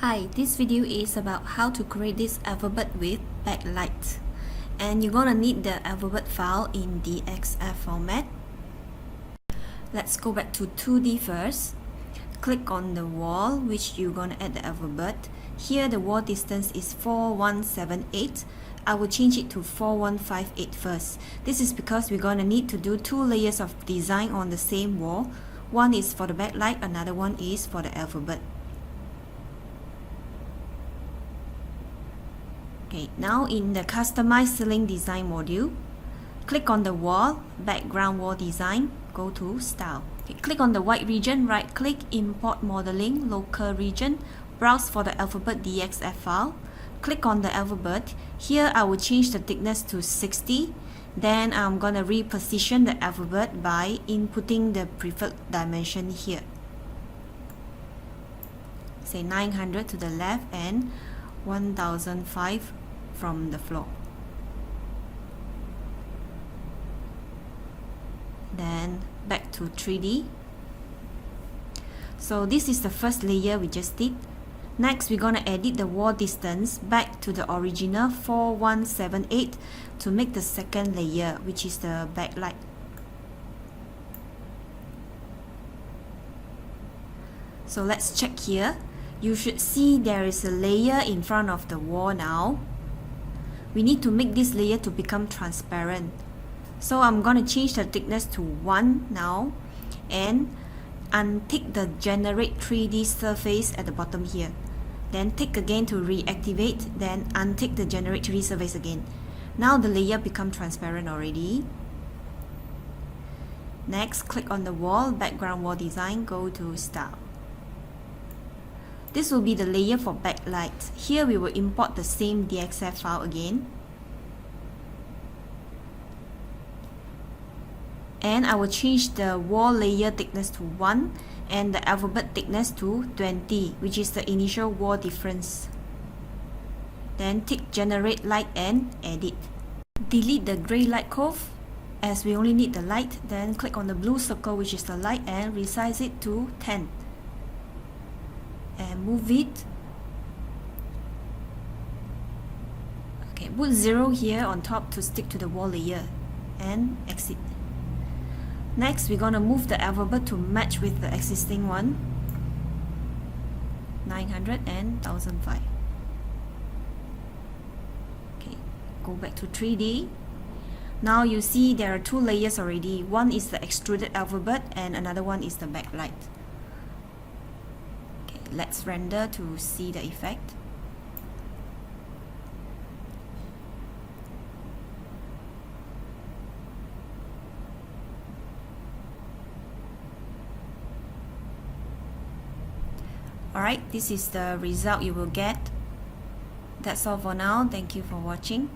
Hi, this video is about how to create this alphabet with Backlight. And you're gonna need the alphabet file in the XF format. Let's go back to 2D first. Click on the wall which you're gonna add the alphabet. Here the wall distance is 4178. I will change it to 4158 first. This is because we're gonna need to do two layers of design on the same wall. One is for the backlight, another one is for the alphabet. Okay, now in the Customize Ceiling Design module, click on the wall, Background Wall Design, go to Style. Okay, click on the white region, right click, Import Modeling, Local Region, browse for the alphabet DXF file, click on the alphabet. Here I will change the thickness to 60, then I'm gonna reposition the alphabet by inputting the preferred dimension here. Say 900 to the left and 1005 from the floor. Then back to 3D. So this is the first layer we just did. Next we're gonna edit the wall distance back to the original 4178 to make the second layer, which is the backlight. So let's check here. You should see there is a layer in front of the wall now. We need to make this layer to become transparent. So I'm going to change the thickness to 1 now and untick the generate 3D surface at the bottom here. Then tick again to reactivate, then untick the generate 3D surface again. Now the layer become transparent already. Next, click on the wall, background wall design, go to style. This will be the layer for backlight. Here we will import the same DXF file again. And I will change the wall layer thickness to 1 and the alphabet thickness to 20, which is the initial wall difference. Then tick generate light and edit. Delete the gray light curve as we only need the light. Then click on the blue circle, which is the light, and resize it to 10. And move it. Okay, put 0 here on top to stick to the wall layer and exit. Next, we're gonna move the alphabet to match with the existing one, 900 and 1005. Okay, go back to 3D. Now you see there are two layers already. One is the extruded alphabet and another one is the backlight. Let's render to see the effect. Alright, this is the result you will get. That's all for now. Thank you for watching.